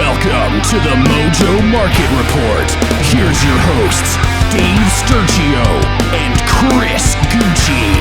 Welcome to the Mojo Market Report. Here's your hosts, Dave Sturcio and Chris Gucci.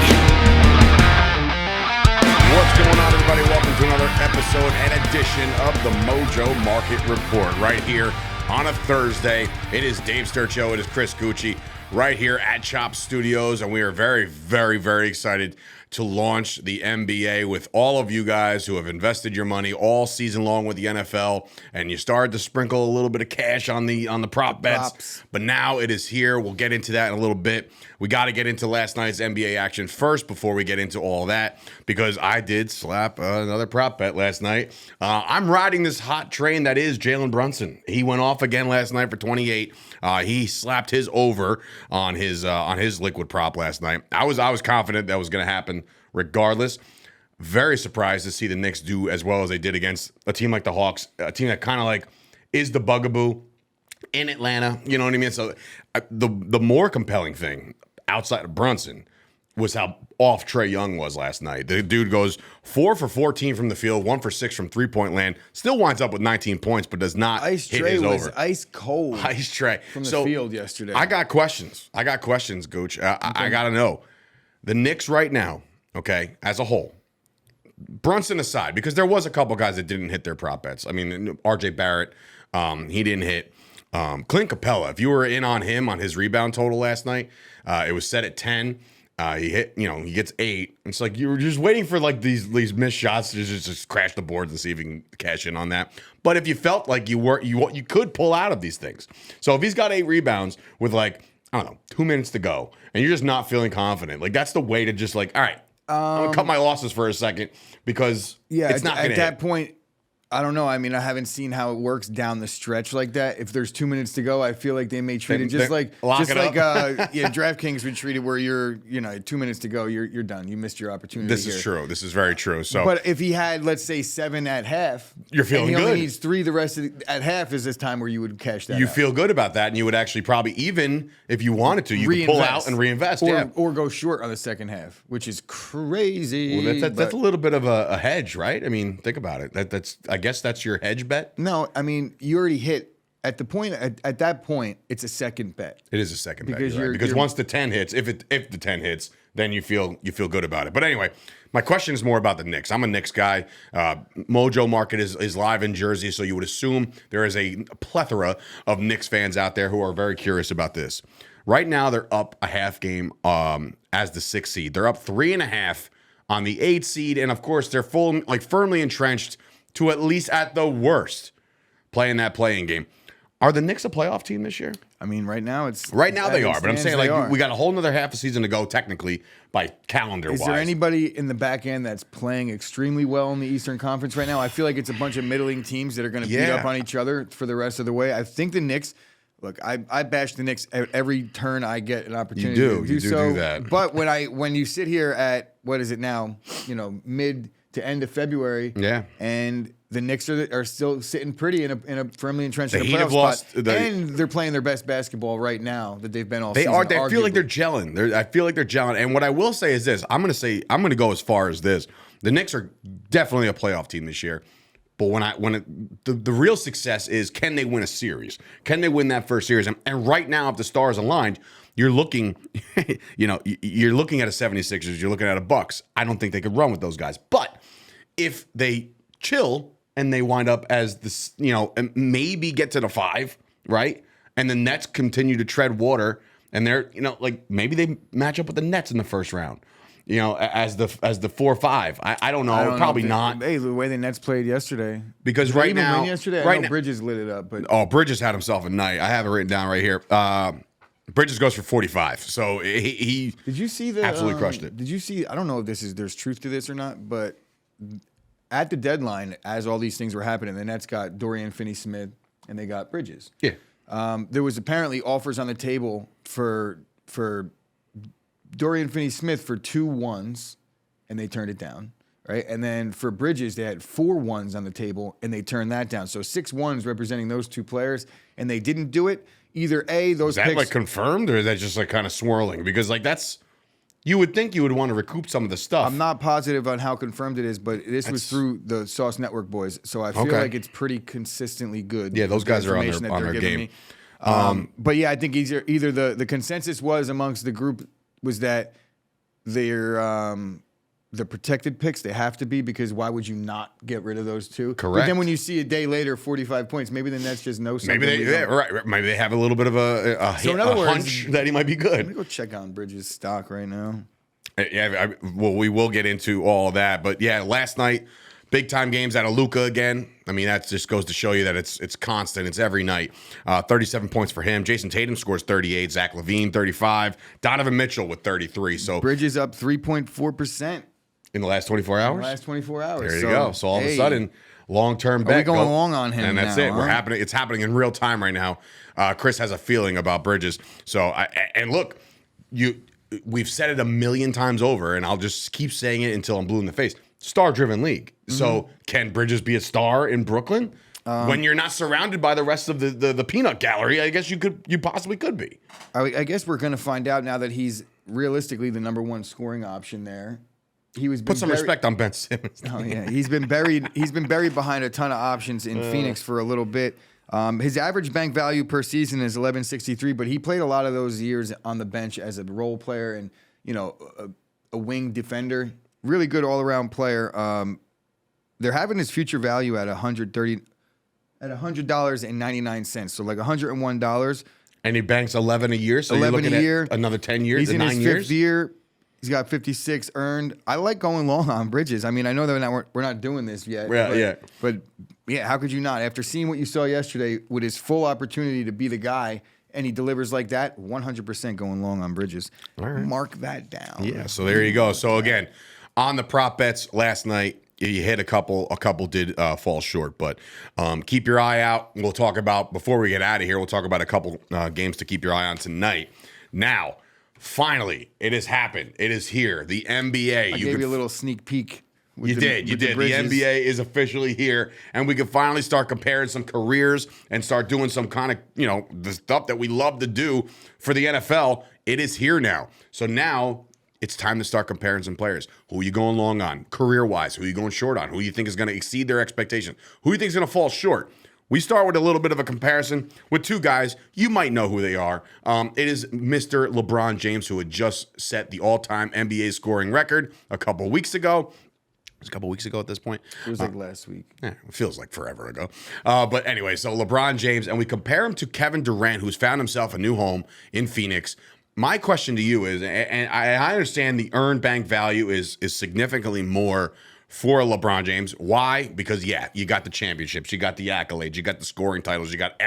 What's going on, everybody? Welcome to another episode and edition of the Mojo Market Report right here on a Thursday. It is Dave Sturcio. It is Chris Gucci right here at Chop Studios, and we are very, very, very excited to launch the NBA with all of you guys who have invested your money all season long with the NFL, and you started to sprinkle a little bit of cash on the prop bets. But now it is here. We'll get into that in a little bit. We got to get into last night's NBA action first before we get into all that, because I did slap another prop bet last night. I'm riding this hot train that is Jalen Brunson. He went off again last night for 28. He slapped his over on his liquid prop last night. I was confident that was going to happen regardless. Very surprised to see the Knicks do as well as they did against a team like the Hawks, a team that kind of like is the bugaboo in Atlanta. You know what I mean? So the more compelling thing outside of Brunson was how off Trae Young was last night. The dude goes 4 for 14 from the field, 1 for 6 from three-point land, still winds up with 19 points, but does not hit his over. Was ice cold. Ice Trae. From the field yesterday. I got questions, Gooch. I got to know. The Knicks right now, okay, as a whole, Brunson aside, because there was a couple guys that didn't hit their prop bets. I mean, RJ Barrett, he didn't hit. Clint Capella, if you were in on him on his rebound total last night, it was set at 10. He hit, he gets 8. It's like you were just waiting for like these missed shots to just crash the boards and see if you can cash in on that. But if you felt like you could pull out of these things. So if he's got 8 rebounds with like, I don't know, 2 minutes to go, and you're just not feeling confident, like that's the way to just like, all right, I'm gonna cut my losses for a second because it's not gonna at hit. that point. I don't know. I mean, I haven't seen how it works down the stretch like that. If there's 2 minutes to go, I feel like they may treat it just like DraftKings would treat it where you're 2 minutes to go, you're done. You missed your opportunity. This is true. This is very true. So, but if he had, let's say, 7 at half, you're feeling and he good. only needs 3 the rest of at half is this time where you would cash that. You out. feel good about that, and you would actually probably, even if you wanted to, you could pull out and reinvest, or go short on the second half, which is crazy. Well, that's a little bit of a hedge, right? I mean, think about it. I guess that's your hedge bet. No, I mean, you already hit at the point. At that point, it's a second bet. It is a second bet, because because once the 10 hits, if the 10 hits, then you feel good about it. But anyway, my question is more about the Knicks. I'm a Knicks guy. Mojo Market is live in Jersey, so you would assume there is a plethora of Knicks fans out there who are very curious about this. Right now, they're up a half game as the 6th seed. They're up 3.5 on the 8th seed, and of course, they're firmly entrenched to at least at the worst playing that playing game. Are the Knicks a playoff team this year? I mean, right now they are, but I'm saying we got a whole nother half a season to go technically by calendar-wise. Is there anybody in the back end that's playing extremely well in the Eastern Conference right now? I feel like it's a bunch of middling teams that are going to beat up on each other for the rest of the way. I think the Knicks. Look, I bash the Knicks at every turn I get an opportunity to do so. You do that. But when you sit here at what is it now? Mid to end of February. Yeah. And the Knicks are still sitting pretty in a firmly entrenched in a Heat playoff have lost spot. And they're playing their best basketball right now that they've been all season. They feel like they're gelling. I feel like they're gelling. And what I will say is this. I'm going to go as far as this. The Knicks are definitely a playoff team this year. But the real success is, can they win a series? Can they win that first series? And right now, if the stars aligned, you're looking, you're looking at a 76ers, you're looking at a Bucks. I don't think they could run with those guys. But if they chill and they wind up as this, and maybe get to the 5, right? And the Nets continue to tread water, and they're, maybe they match up with the Nets in the first round. As the 4-5. I don't know. Probably not. Hey, the way the Nets played yesterday. Because right now, I know Bridges lit it up, but Bridges had himself a night. I have it written down right here. Bridges goes for 45. So he did you see the absolutely crushed it. Did you see? I don't know if there's truth to this or not, but at the deadline, as all these things were happening, the Nets got Dorian Finney-Smith and they got Bridges. Yeah. There was apparently offers on the table for Dorian Finney-Smith for 2 1s, and they turned it down, right? And then for Bridges, they had 4 1s on the table, and they turned that down. So 6 1s representing those 2 players, and they didn't do it. Either A, those is that picks, like confirmed, or is that just like kind of swirling? Because like that's You would think you would want to recoup some of the stuff. I'm not positive on how confirmed it is, but this was through the Sauce Network boys, so I feel like it's pretty consistently good. Yeah, those guys are on their game. But yeah, I think either the consensus was amongst the group was that they're the protected picks. They have to be, because why would you not get rid of those two? Correct. But then when you see a day later 45 points, maybe the Nets just know something. Maybe maybe they have a little bit of a hunch that he might be good. Let me go check on Bridges' stock right now. Yeah, well, we will get into all of that, but yeah, last night, big time games out of Luka again. I mean, that just goes to show you that it's constant. It's every night. 37 points for him. Jason Tatum scores 38. Zach LaVine 35. Donovan Mitchell with 33. So Bridges up 3.4%. In the last 24 hours? In the last 24 hours. There you go. So all of a sudden, long-term bet. We're going long on him, and that's now, it. Huh? It's happening in real time right now. Chris has a feeling about Bridges. So and look, we've said it a million times over, and I'll just keep saying it until I'm blue in the face. Star-driven league. Mm-hmm. So can Bridges be a star in Brooklyn? When you're not surrounded by the rest of the peanut gallery, I guess you possibly could be. I guess we're going to find out now that he's realistically the number one scoring option there. Put some respect on Ben Simmons. Oh yeah, he's been buried behind a ton of options in Phoenix for a little bit. His average bank value per season is 1163, but he played a lot of those years on the bench as a role player and a wing defender. Really good all around player. They're having his future value at $100.99, so like $101. And he banks 11 a year, so 11 you're looking a year. at another 10 years. He's in 9 his years? 5th year. He's got 56 earned. I like going long on Bridges. I mean, I know that we're not doing this yet. But how could you not? After seeing what you saw yesterday with his full opportunity to be the guy, and he delivers like that, 100% going long on Bridges. All right. Mark that down. Yeah, so there you go. So again, on the prop bets last night, you hit a couple did fall short, but keep your eye out. We'll talk about, before we get out of here, we'll talk about a couple games to keep your eye on tonight. Now, finally, it has happened. It is here. The NBA. I gave you a little sneak peak. You did. The NBA is officially here, and we can finally start comparing some careers and start doing some kind of, the stuff that we love to do for the NFL. It is here now. So now it's time to start comparing some players. Who are you going long on, career-wise? Who are you going short on? Who you think is going to exceed their expectations? Who you think is going to fall short? We start with a little bit of a comparison with two guys. You might know who they are. It is Mr. LeBron James, who had just set the all-time NBA scoring record a couple weeks ago. It was a couple weeks ago at this point. It was like last week. It feels like forever ago. But anyway, so LeBron James, and we compare him to Kevin Durant, who's found himself a new home in Phoenix. My question to you is, and I understand the earned bank value is significantly more for LeBron James. Why? Because you got the championships, you got the accolades, you got the scoring titles, you got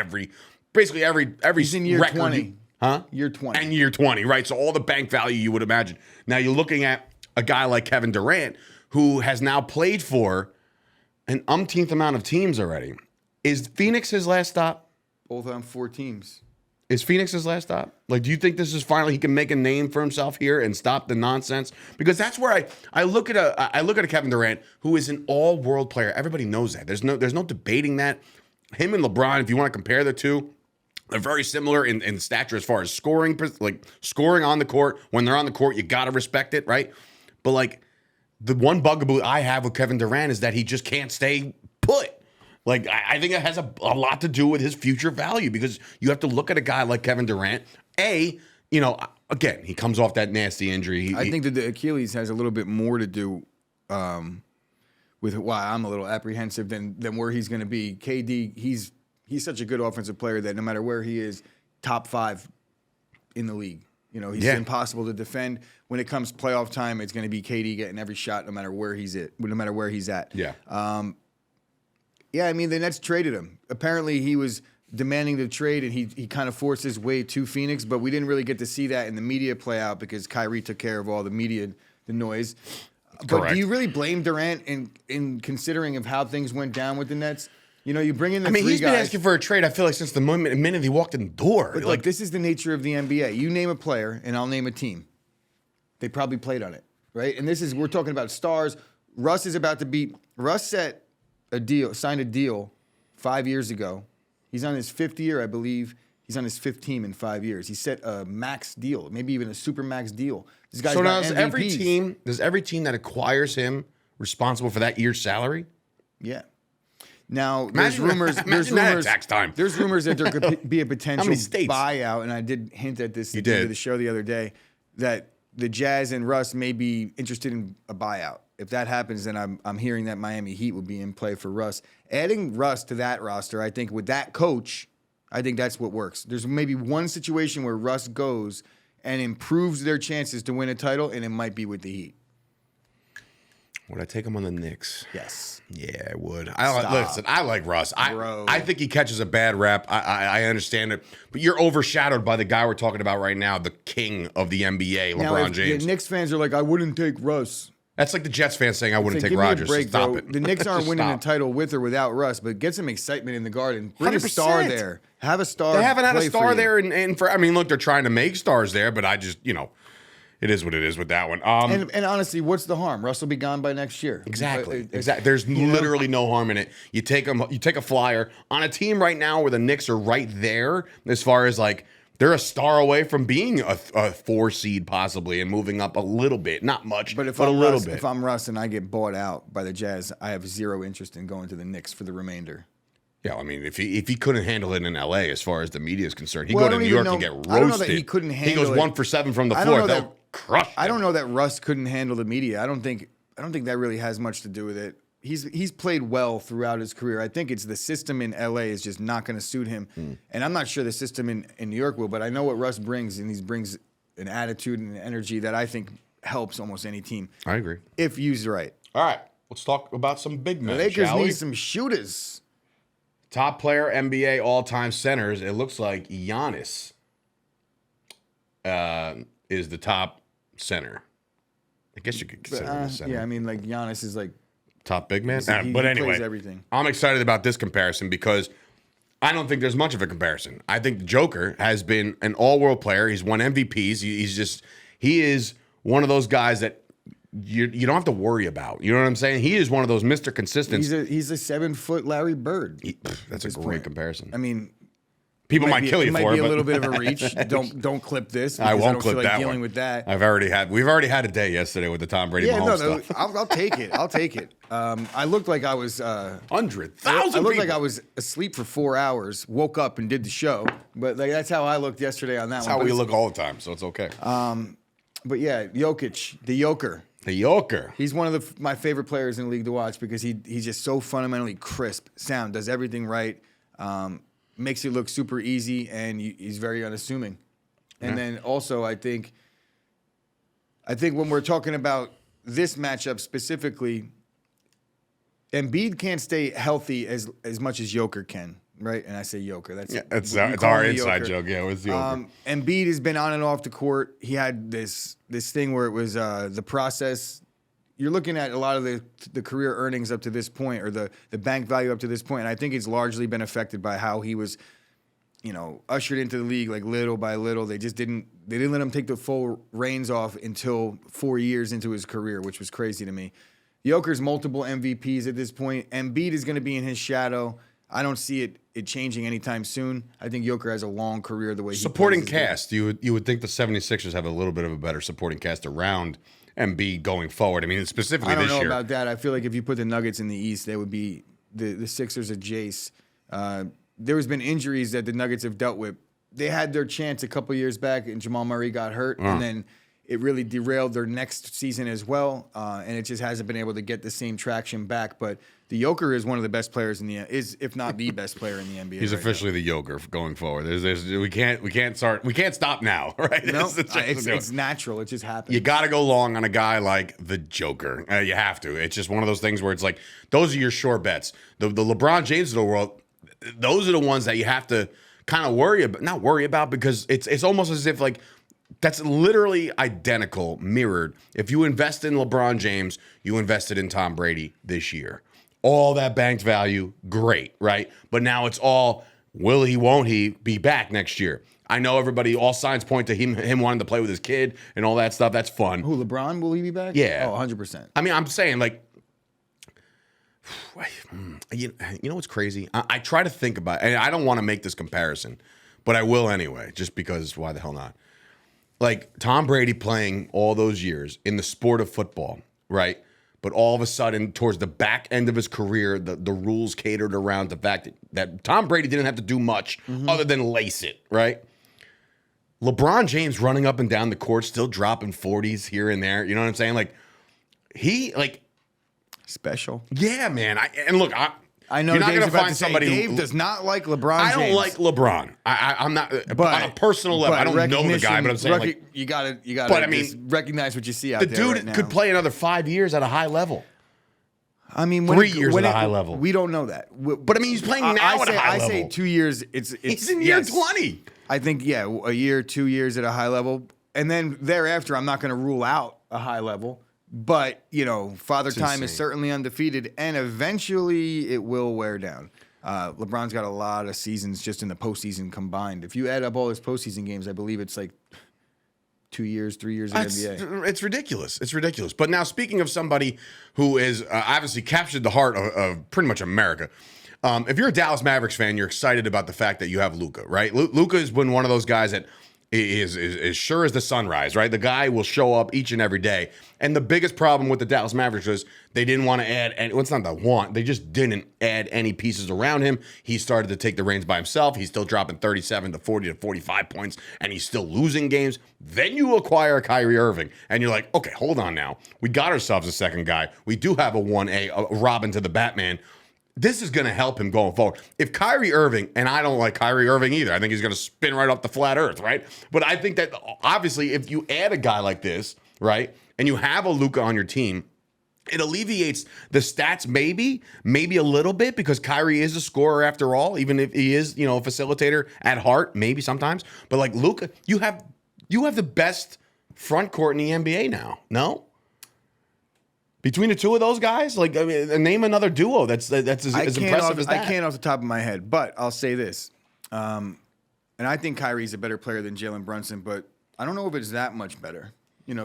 basically every He's in year record. 20. Huh? Year 20. And year 20, right? So all the bank value you would imagine. Now you're looking at a guy like Kevin Durant, who has now played for an umpteenth amount of teams already. Is Phoenix his last stop? Both on 4 teams. Is Phoenix his last stop? Like, do you think this is finally he can make a name for himself here and stop the nonsense? Because that's where I look at a Kevin Durant who is an all-world player. Everybody knows that. There's no debating that. Him and LeBron, if you want to compare the two, they're very similar in stature as far as scoring, like scoring on the court. When they're on the court, you got to respect it, right? But like the one bugaboo I have with Kevin Durant is that he just can't stay put. Like, I think it has a lot to do with his future value, because you have to look at a guy like Kevin Durant. Again, he comes off that nasty injury. I think that the Achilles has a little bit more to do with why I'm a little apprehensive than where he's going to be. KD, he's such a good offensive player that no matter where he is, top 5 in the league. He's impossible to defend. When it comes playoff time, it's going to be KD getting every shot, no matter where he's at. Yeah. Yeah, I mean, the Nets traded him. Apparently, he was demanding the trade, and he kind of forced his way to Phoenix, but we didn't really get to see that in the media play out because Kyrie took care of all the media, the noise. Correct. But do you really blame Durant in considering of how things went down with the Nets? You bring in the 3 guys. He's been asking for a trade, I feel like, since the minute he walked in the door. But like, this is the nature of the NBA. You name a player, and I'll name a team. They probably played on it, right? And we're talking about stars. Russ signed a deal 5 years ago. He's on his 5th year, I believe. He's on his 5th team in 5 years. He set a max deal, maybe even a super max deal. This guy's So now got is MVPs. every team that acquires him responsible for that year's salary? Yeah. Now Imagine there's that at rumors. tax time. There's rumors that there could be a potential many states? buyout, and I did hint at this at the did. end of the show the other day that the Jazz and Russ may be interested in a buyout. If that happens, then I'm hearing that Miami Heat will be in play for Russ. Adding Russ to that roster, I think with that coach, I think that's what works. There's maybe one situation where Russ goes and improves their chances to win a title, and it might be with the Heat. Would I take him on the Knicks? Yes. Yeah, I would. Stop. Listen, I like Russ. Bro. I think he catches a bad rap. I understand it, but you're overshadowed by the guy we're talking about right now, the king of the NBA, Now, LeBron if James. the Knicks fans are like, I wouldn't take Russ. That's like the Jets fans saying I wouldn't Say, take give me a Rodgers. break, Stop bro. it. The Knicks aren't Just winning stop. a title with or without Russ, but get some excitement in the Garden. Bring a star 100%. there. Have a star. They haven't had a play for star you. there, and for I mean, look, they're trying to make stars there, but I just it is what it is with that one. And honestly, what's the harm? Russ will be gone by next year. Exactly. There's literally no harm in it. You take a flyer on a team right now where the Knicks are right there as far as like they're a star away from being a 4 seed possibly and moving up a little bit, not much, But if a I'm little Russ, bit. if I'm Russ and I get bought out by the Jazz, I have zero interest in going to the Knicks for the remainder. Yeah, I mean, if he couldn't handle it in L.A. as far as the media is concerned, he'd Well, I go to don't New even York and know- get roasted. I don't know that he couldn't He handle goes it. 1 for 7 from the I don't floor. know They'll crush him. I don't know that Russ couldn't handle the media. I don't think that really has much to do with it. He's played well throughout his career. I think it's the system in LA is just not going to suit him. And I'm not sure the system in New York will, but I know what Russ brings, and he brings an attitude and an energy that I think helps almost any team I agree. if used right. All right, let's talk about some big men, Lakers shall we? need some shooters. Top player NBA all-time centers. It looks like Giannis is the top center. I guess you could consider him a center. Yeah, I mean, like Giannis is like Top big man. he But plays anyway, everything. I'm excited about this comparison because I don't think there's much of a comparison. I think the Joker has been an all-world player. He's won MVPs. He is one of those guys that you don't have to worry about. You know what I'm saying? He is one of those Mr. Consistent. he's a 7-foot Larry Bird. That's a great point. comparison. I mean, People might kill you it might for be it, a but little bit of a reach. Don't clip this. I because won't don't clip feel like that dealing one. with that. We've already had a day yesterday with the Tom Brady Yeah, Mahomes no, stuff. I'll take it. I'll take it. I looked like I was. 100,000 I looked people. like I was asleep for 4 hours. Woke up and did the show, but like that's how I looked yesterday on that That's one. how But we it's- look all the time, so it's okay. But yeah, Jokic, the Joker. The Joker. He's one of my favorite players in the league to watch because he's just so fundamentally crisp, sound, does everything right, makes it look super easy, and he's very unassuming. And then also, I think when we're talking about this matchup specifically, Embiid can't stay healthy as much as Joker can, right? And I say Joker. That's It's we call our him the inside Joker. joke. Yeah, it was the Joker. Embiid has been on and off the court. He had this thing where it was the process. You're looking at a lot of the career earnings up to this point, or the bank value up to this point, and I think it's largely been affected by how he was, ushered into the league like little by little. They didn't let him take the full reins off until 4 years into his career, which was crazy to me. Joker's multiple MVPs at this point. Embiid is going to be in his shadow. I don't see it changing anytime soon. I think Joker has a long career the way he Supporting plays his game. cast. You would think the 76ers have a little bit of a better supporting cast around Embiid going forward. I mean, specifically I don't this know year. about that. I feel like if you put the Nuggets in the East, they would be the Sixers of Jace. There has been injuries that the Nuggets have dealt with. They had their chance a couple years back, and Jamal Murray got hurt, and then it really derailed their next season as well. And it just hasn't been able to get the same traction back. But the Joker is one of the best players if not the best player in the NBA. He's right officially the Joker going forward. We can't stop now, right? now. No, That's the chance to do it. it's natural. It just happens. You got to go long on a guy like the Joker. You have to. It's just one of those things where it's like, those are your sure bets. The LeBron James of the world, those are the ones that you have to kind of not worry about, because it's almost as if like that's literally identical, mirrored. If you invest in LeBron James, you invested in Tom Brady this year. All that banked value, great, right? But now it's all, will he, won't he be back next year? I know all signs point to him wanting to play with his kid and all that stuff. That's fun. Who, LeBron? Will he be back? Yeah. Oh, 100%. I mean, I'm saying, like, you know what's crazy? I try to think about, and I don't want to make this comparison, but I will anyway, just because why the hell not? Like Tom Brady playing all those years in the sport of football, right? But all of a sudden, towards the back end of his career, the rules catered around the fact that Tom Brady didn't have to do much other than lace it, right? LeBron James running up and down the court, still dropping 40s here and there. You know what I'm saying? Like, special. Yeah, man. I know you're not Dave's going to find somebody Dave does not like LeBron James. I don't like LeBron. I'm not on a personal level. I don't know the guy, but I'm saying you gotta. But I mean, recognize what you see out the there. dude could play another 5 years at a high level. I mean, 3 years at a high level. We don't know that. But I mean, he's playing now at a high level. I say 2 years. He's in year 20. I think a year, 2 years at a high level, and then thereafter, I'm not going to rule out a high level. But, Father Time is certainly undefeated, and eventually it will wear down. LeBron's got a lot of seasons just in the postseason combined. If you add up all his postseason games, I believe it's like 2 years, 3 years in the NBA. It's ridiculous. It's ridiculous. But now, speaking of somebody who is obviously captured the heart of pretty much America, if you're a Dallas Mavericks fan, you're excited about the fact that you have Luka, right? Luka has been one of those guys that is sure as the sunrise, right? The guy will show up each and every day. And the biggest problem with the Dallas Mavericks was they didn't want to add, and it's not the want, they just didn't add any pieces around him. He started to take the reins by himself. He's still dropping 37 to 40 to 45 points, and he's still losing games. Then you acquire Kyrie Irving, and you're like, okay, hold on now. We got ourselves a second guy. We do have a 1A, a Robin to the Batman. This is going to help him going forward. If Kyrie Irving, and I don't like Kyrie Irving either, I think he's going to spin right off the flat earth, right? But I think that obviously if you add a guy like this, right, and you have a Luka on your team, it alleviates the stats maybe a little bit because Kyrie is a scorer after all, even if he is, a facilitator at heart, maybe sometimes. But like Luka, you have the best front court in the NBA now, no? Between the two of those guys, name another duo that's as impressive as that. I can't off the top of my head, but I'll say this. And I think Kyrie's a better player than Jalen Brunson, but I don't know if it's that much better,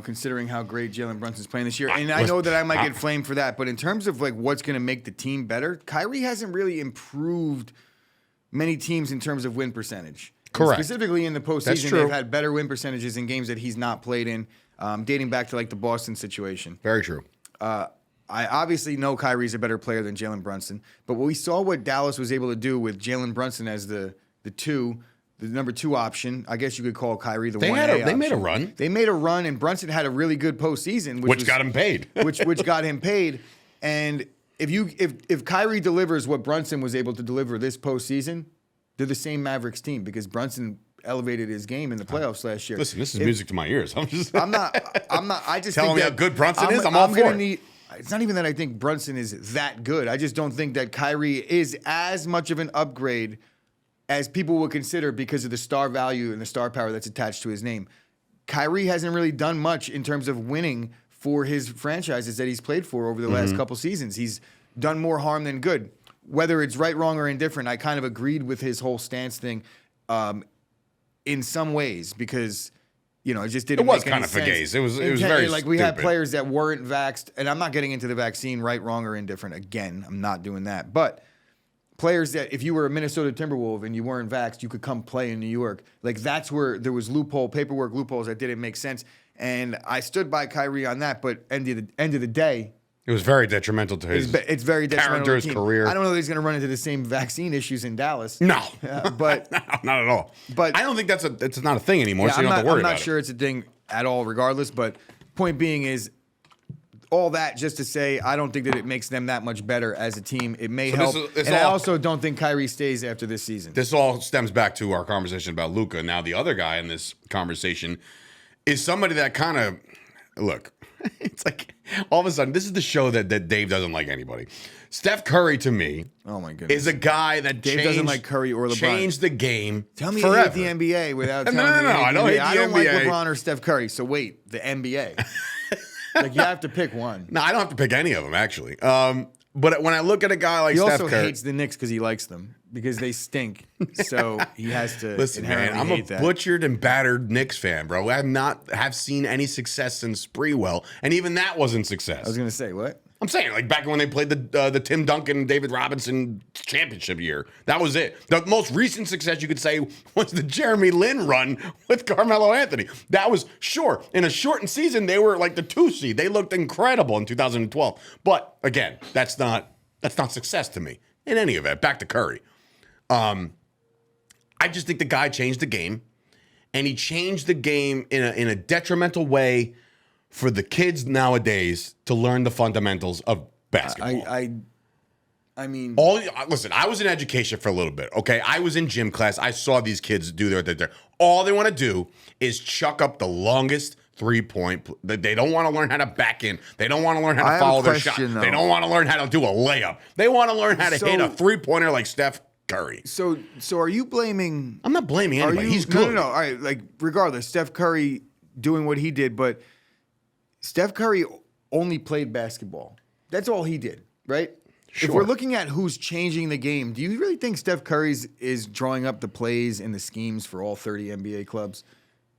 considering how great Jalen Brunson's playing this year. And I know that I might get flamed for that, but in terms of what's going to make the team better, Kyrie hasn't really improved many teams in terms of win percentage. Correct. And specifically in the postseason, they've had better win percentages in games that he's not played in, dating back to the Boston situation. Very true. I obviously know Kyrie's a better player than Jalen Brunson, but we saw what Dallas was able to do with Jalen Brunson as the number two option. I guess you could call Kyrie the 1A option. They made a run. They made a run, and Brunson had a really good postseason, which got him paid. which got him paid. And if Kyrie delivers what Brunson was able to deliver this postseason, they're the same Mavericks team because Brunson elevated his game in the playoffs last year. Listen, this is music to my ears. I'm not. I just telling think me how good Brunson is. I'm all for it. It's not even that I think Brunson is that good. I just don't think that Kyrie is as much of an upgrade as people would consider because of the star value and the star power that's attached to his name. Kyrie hasn't really done much in terms of winning for his franchises that he's played for over the last couple seasons. He's done more harm than good. Whether it's right, wrong, or indifferent, I kind of agreed with his whole stance thing. In some ways, because it just didn't. It was make kind any of sense. fugazi. It was very we stupid. had players that weren't vaxxed, and I'm not getting into the vaccine, right, wrong, or indifferent. Again, I'm not doing that. But players that if you were a Minnesota Timberwolf and you weren't vaxxed, you could come play in New York. That's where there was paperwork loopholes that didn't make sense, and I stood by Kyrie on that. But end of the day. It was very detrimental to his it's very detrimental character, his to career. I don't know that he's going to run into the same vaccine issues in Dallas. No, but no, not at all. But I don't think it's not a thing anymore. So you don't have to worry about it. I'm not sure it's a thing at all, regardless. But point being is all that just to say I don't think that it makes them that much better as a team. It may help, and I also don't think Kyrie stays after this season. This all stems back to our conversation about Luka. Now the other guy in this conversation is somebody that kind of look. It's like all of a sudden, this is the show that Dave doesn't like anybody. Steph Curry, to me, oh my goodness, is a guy that Dave doesn't like Curry or LeBron. Changed the game. Tell me forever. you hate the NBA without telling me. No, I don't hate the NBA. I don't like LeBron or Steph Curry. So wait, the NBA. You have to pick one. No, I don't have to pick any of them actually. But when I look at a guy like Steph Curry, he also hates the Knicks because he likes them because they stink. So he has to. Listen, man, I'm a butchered and battered Knicks fan, bro. I have seen any success since Sprewell, and even that wasn't success. I was gonna say what? I'm saying, like back when they played the Tim Duncan, David Robinson championship year. That was it. The most recent success you could say was the Jeremy Lin run with Carmelo Anthony. That was, sure, in a shortened season, they were like the 2 seed. They looked incredible in 2012. But again, that's not success to me. In any event, back to Curry. I just think the guy changed the game, and he changed the game in a detrimental way for the kids nowadays to learn the fundamentals of basketball. I mean, listen, I was in education for a little bit, okay? I was in gym class. I saw these kids do their all they want to do is chuck up the longest three-point. They don't want to learn how to back in. They don't want to learn how to follow their shot. They don't want to learn how to do a layup. They want to learn how to hit a three-pointer like Steph Curry. So are you blaming? I'm not blaming anybody. He's good. No. All right, like regardless, Steph Curry doing what he did, but Steph Curry only played basketball. That's all he did, right? Sure. If we're looking at who's changing the game, do you really think Steph Curry is drawing up the plays and the schemes for all 30 NBA clubs?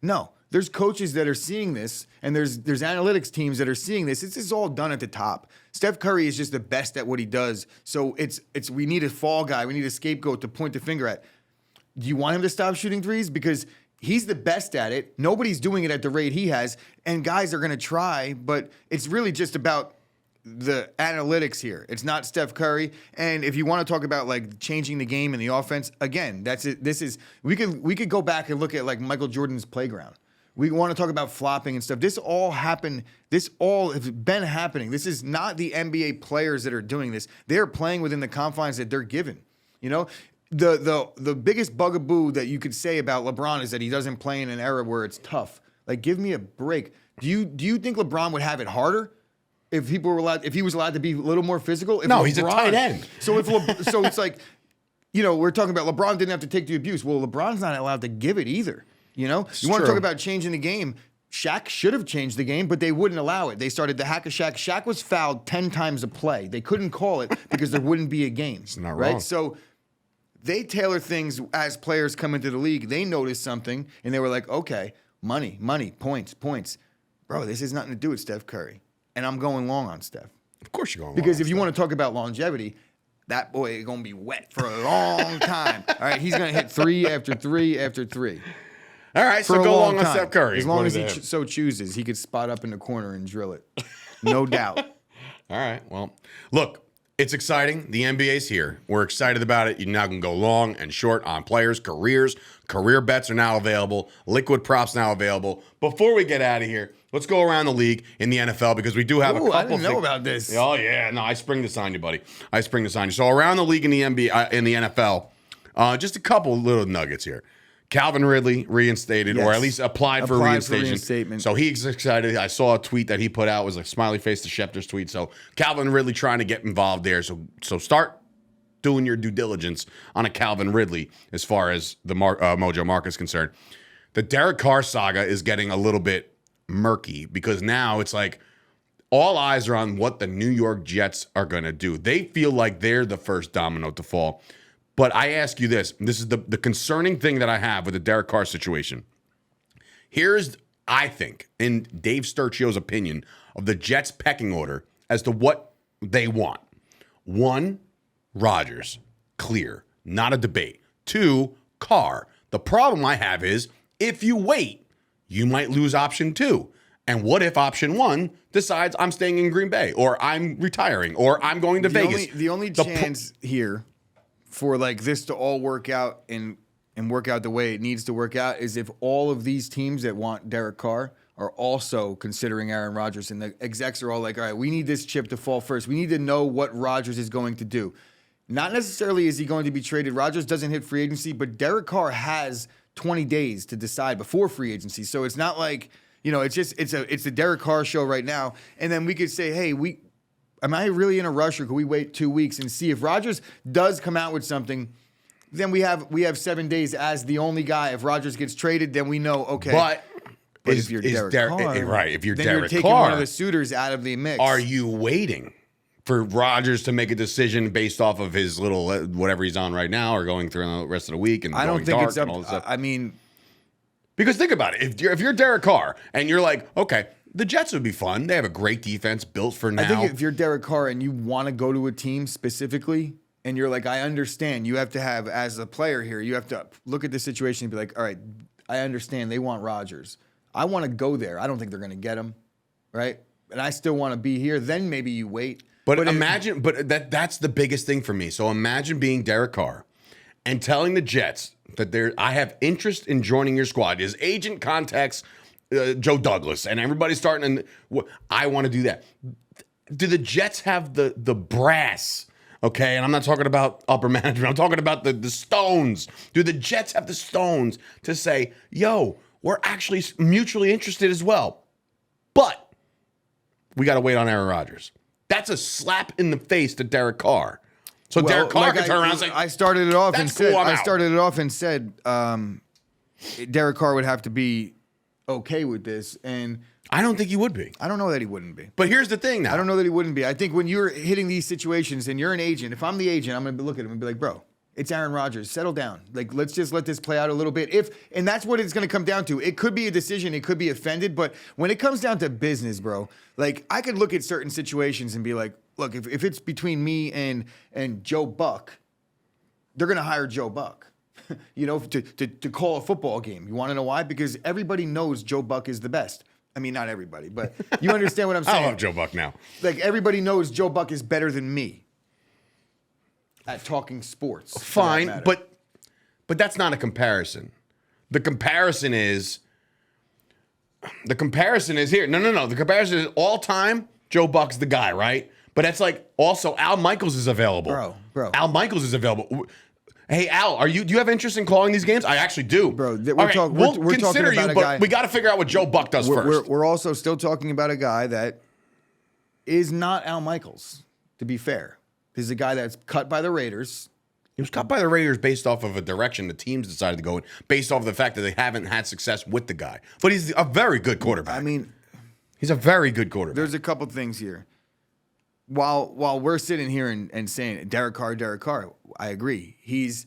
No. There's coaches that are seeing this, and there's analytics teams that are seeing this. This is all done at the top. Steph Curry is just the best at what he does. So it's we need a fall guy. We need a scapegoat to point the finger at. Do you want him to stop shooting threes? Because he's the best at it. Nobody's doing it at the rate he has, and guys are going to try, but it's really just about the analytics here. It's not Steph Curry. And if you want to talk about like changing the game and the offense, again, that's it. We could go back and look at like Michael Jordan's playground. We want to talk about flopping and stuff. This all happened. This all has been happening. This is not the NBA players that are doing this. They're playing within the confines that they're given. You know, the biggest bugaboo that you could say about LeBron is that he doesn't play in an era where it's tough. Like, give me a break. Do you think LeBron would have it harder if he was allowed to be a little more physical? No, he's a tight end. So so it's like, you know, we're talking about LeBron didn't have to take the abuse. Well, LeBron's not allowed to give it either. You know, you want to talk about changing the game. Shaq should have changed the game, but they wouldn't allow it. They started the hack of Shaq. Shaq was fouled 10 times a play. They couldn't call it because there wouldn't be a game. It's not right? wrong. So they tailor things as players come into the league. They noticed something, and they were like, okay, money, points. Bro, this has nothing to do with Steph Curry. And I'm going long on Steph. Of course you're going long. Because if you want to talk about longevity, that boy is going to be wet for a long time. All right, he's going to hit 3 after 3 after 3. All right, so go long on Steph Curry. As long as he so chooses, he could spot up in the corner and drill it. No doubt. All right, well, look, it's exciting. The NBA's here. We're excited about it. You now can go long and short on players' careers. Career bets are now available. Liquid props now available. Before we get out of here, let's go around the league in the NFL because we do have a couple I didn't know about this. Oh, yeah. No, I spring this on you, buddy. I spring this on you. So around the league in the NBA, in the NFL, just a couple little nuggets here. Calvin Ridley reinstated, or at least applied for reinstatement. So he's excited. I saw a tweet that he put out, was a smiley face to Schefter's tweet. So Calvin Ridley trying to get involved there. So start doing your due diligence on a Calvin Ridley as far as the Mojo Market is concerned. The Derek Carr saga is getting a little bit murky because now it's like all eyes are on what the New York Jets are going to do. They feel like they're the first domino to fall. But I ask you this is the concerning thing that I have with the Derek Carr situation. Here's, I think, in Dave Sturchio's opinion, of the Jets' pecking order as to what they want. 1, Rodgers, clear, not a debate. 2, Carr. The problem I have is, if you wait, you might lose option 2. And what if option 1 decides I'm staying in Green Bay, or I'm retiring, or I'm going to Vegas? The only chance here for like this to all work out and work out the way it needs to work out is if all of these teams that want Derek Carr are also considering Aaron Rodgers, and the execs are all like, all right, we need this chip to fall first. We need to know what Rodgers is going to do. Not necessarily is he going to be traded. Rodgers doesn't hit free agency, but Derek Carr has 20 days to decide before free agency. So it's not like, you know, it's the Derek Carr show right now. And then we could say, hey, am I really in a rush, or could we wait 2 weeks and see if Rodgers does come out with something? Then we have 7 days as the only guy. If Rodgers gets traded, then we know, okay. But if you're Derek Carr, right? If you're then Derek you're taking Carr, one of the suitors out of the mix. Are you waiting for Rodgers to make a decision based off of his little whatever he's on right now, or going through the rest of the week and I don't going think dark and all this stuff? I mean, because think about it. If you're Derek Carr and you're like, okay, The Jets would be fun. They have a great defense built for now. I think if you're Derek Carr and you want to go to a team specifically, and you're like, I understand, you have to have, as a player here, you have to look at the situation and be like, all right, I understand they want Rodgers. I want to go there. I don't think they're going to get him, right? And I still want to be here. Then maybe you wait. But imagine, that's the biggest thing for me. So imagine being Derek Carr and telling the Jets that I have interest in joining your squad. His agent contacts Joe Douglas, and everybody's starting. And I want to do that. Do the Jets have the brass? Okay, and I'm not talking about upper management. I'm talking about the stones. Do the Jets have the stones to say, "Yo, we're actually mutually interested as well," but we got to wait on Aaron Rodgers? That's a slap in the face to Derek Carr. So Derek Carr can turn around and say, I started it off and said, Derek Carr would have to be okay with this. And I don't think he would be. I don't know that he wouldn't be. But here's the thing now. I don't know that he wouldn't be. I think when you're hitting these situations and you're an agent, if I'm the agent, I'm going to look at him and be like, bro, it's Aaron Rodgers. Settle down. Like, let's just let this play out a little bit. And that's what it's going to come down to. It could be a decision. It could be offended. But when it comes down to business, bro, like, I could look at certain situations and be like, look, if it's between me and Joe Buck, they're going to hire Joe Buck, to call a football game. You want to know why? Because everybody knows Joe Buck is the best. I mean, not everybody, but you understand what I'm saying. I love Joe Buck now. Like, everybody knows Joe Buck is better than me at talking sports. Fine, but that's not a comparison. The comparison is here. No. The comparison is all time. Joe Buck's the guy, right? But that's like also Al Michaels is available. Bro. Al Michaels is available. Hey, Al, do you have interest in calling these games? I actually do. Bro, we're talking about a guy. We got to figure out what Joe Buck does first. We're also still talking about a guy that is not Al Michaels, to be fair. This is a guy that's cut by the Raiders. He was cut by the Raiders based off of a direction the teams decided to go in, based off of the fact that they haven't had success with the guy. But he's a very good quarterback. I mean, he's a very good quarterback. There's a couple things here. While we're sitting here and saying Derek Carr, I agree. He's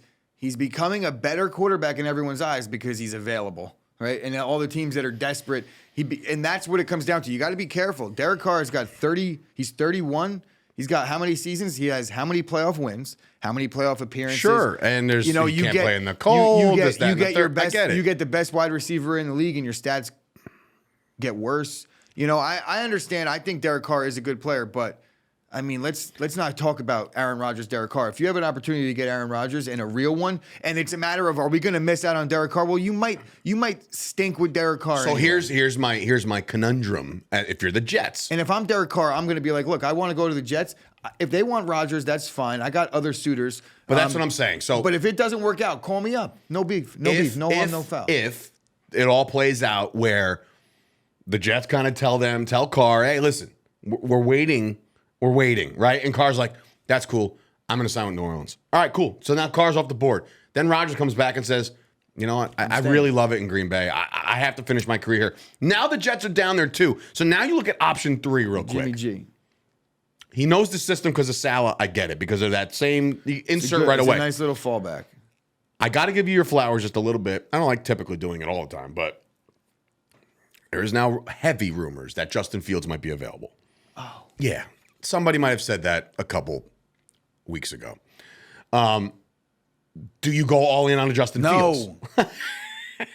becoming a better quarterback in everyone's eyes because he's available, right? And all the teams that are desperate, and that's what it comes down to. You got to be careful. Derek Carr has got 30. He's 31. He's got how many seasons? He has how many playoff wins? How many playoff appearances? Sure, and there's you can't play in the cold. You get your best. You get the best wide receiver in the league, and your stats get worse. I understand. I think Derek Carr is a good player, but I mean, let's not talk about Aaron Rodgers, Derek Carr. If you have an opportunity to get Aaron Rodgers and a real one, and it's a matter of, are we going to miss out on Derek Carr? Well, you might stink with Derek Carr. So anyway. here's my conundrum. If you're the Jets, and if I'm Derek Carr, I'm going to be like, look, I want to go to the Jets. If they want Rodgers, that's fine. I got other suitors. But that's what I'm saying. So, but if it doesn't work out, call me up. No beef, no harm, no foul. If it all plays out where the Jets kind of tell Carr, hey, listen, we're waiting. We're waiting, right? And Carr's like, that's cool. I'm going to sign with New Orleans. All right, cool. So now Carr's off the board. Then Rodgers comes back and says, you know what? I really love it in Green Bay. I have to finish my career here. Now the Jets are down there too. So now you look at option 3 real quick. Jimmy G. He knows the system because of Salah. I get it. Because of that same insert right away. It's a nice little fallback. I got to give you your flowers just a little bit. I don't like typically doing it all the time, but there is now heavy rumors that Justin Fields might be available. Oh. Yeah. Somebody might have said that a couple weeks ago. Do you go all in on Justin Fields? No.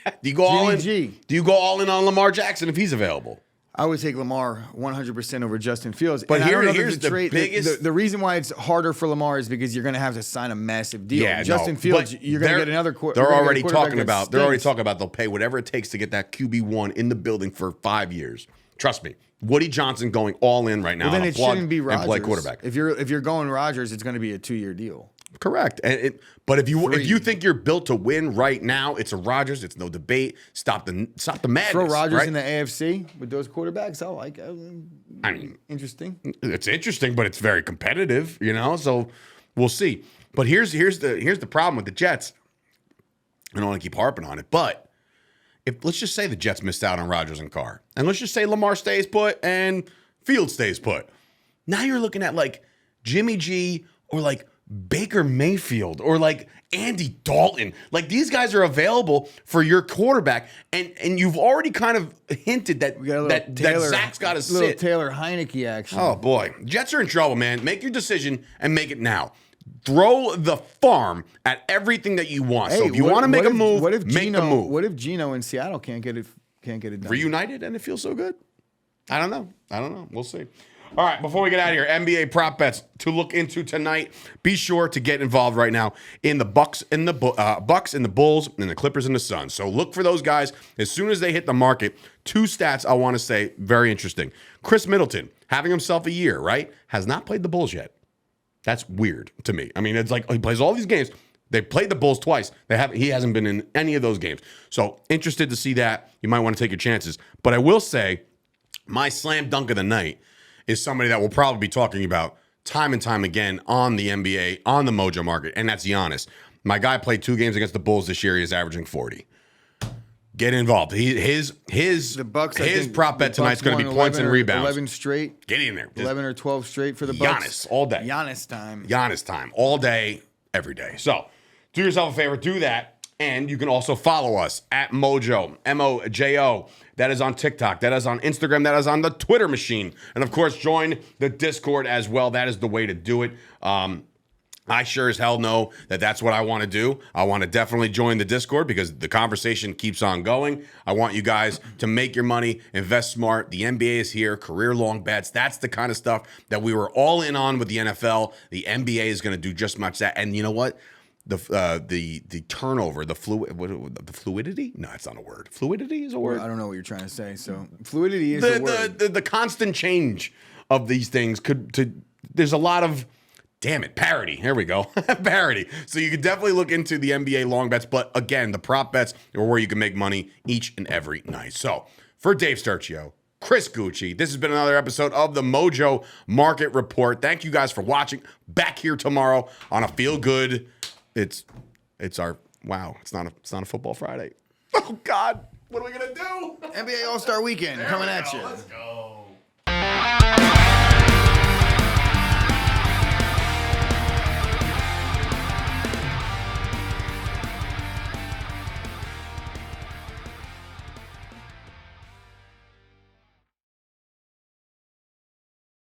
Do you go all in? G. Do you go all in on Lamar Jackson if he's available? I would take Lamar 100% over Justin Fields. But and here's the biggest. The reason why it's harder for Lamar is because you're going to have to sign a massive deal. Yeah, Justin Fields, you're going to get another quarterback. They're already talking about. They'll pay whatever it takes to get that QB1 in the building for 5 years. Trust me. Woody Johnson going all in right now. Well, then it shouldn't be Rodgers. And play quarterback. If you're going Rodgers, it's going to be a 2-year deal. Correct. But if you think you're built to win right now, it's a Rodgers. It's no debate. Stop the madness. Throw Rodgers right? in the AFC with those quarterbacks. I mean, interesting. It's interesting, but it's very competitive. So we'll see. But here's the problem with the Jets. I don't want to keep harping on it, but let's just say the Jets missed out on Rodgers and Carr, and let's just say Lamar stays put and Fields stays put. Now you're looking at like Jimmy G or like Baker Mayfield or like Andy Dalton. Like these guys are available for your quarterback, and you've already kind of hinted that that Zach's got to sit. Little Taylor Heineke action. Oh boy, Jets are in trouble, man. Make your decision and make it now. Throw the farm at everything that you want. So if you want to make a move, make the move. What if Geno in Seattle can't get it done? Reunited and it feels so good? I don't know. We'll see. All right, before we get out of here, NBA prop bets to look into tonight. Be sure to get involved right now in the Bucks and the Bulls and the Clippers and the Suns. So look for those guys as soon as they hit the market. 2 stats I want to say very interesting. Chris Middleton having himself a year, right? Has not played the Bulls yet. That's weird to me. I mean, it's like he plays all these games. They played the Bulls twice. He hasn't been in any of those games. So interested to see that. You might want to take your chances. But I will say, my slam dunk of the night is somebody that we'll probably be talking about time and time again on the NBA, on the Mojo market, and that's Giannis. My guy played 2 games against the Bulls this year. He is averaging 40. Get involved. His prop bet tonight's going to be points and rebounds. 11 straight. Get in there. 11 or 12 straight for the Bucks. Giannis all day. Giannis time. All day, every day. So do yourself a favor. Do that. And you can also follow us at Mojo, MOJO. That is on TikTok. That is on Instagram. That is on the Twitter machine. And, of course, join the Discord as well. That is the way to do it. I sure as hell know that that's what I want to do. I want to definitely join the Discord because the conversation keeps on going. I want you guys to make your money, invest smart. The NBA is here, career-long bets. That's the kind of stuff that we were all in on with the NFL. The NBA is going to do just much that. And you know what? The turnover, the fluidity? No, it's not a word. Fluidity is a word. I don't know what you're trying to say. So fluidity is the a word. The constant change of these things there's a lot of, damn it, parity. Here we go. Parity. So you could definitely look into the NBA long bets, but again, the prop bets are where you can make money each and every night. So for Dave Sturchio, Chris Gucci, this has been another episode of the Mojo Market Report. Thank you guys for watching. Back here tomorrow on a feel good. It's not a football Friday. Oh God, what are we gonna do? NBA All-Star Weekend coming at you. Let's go.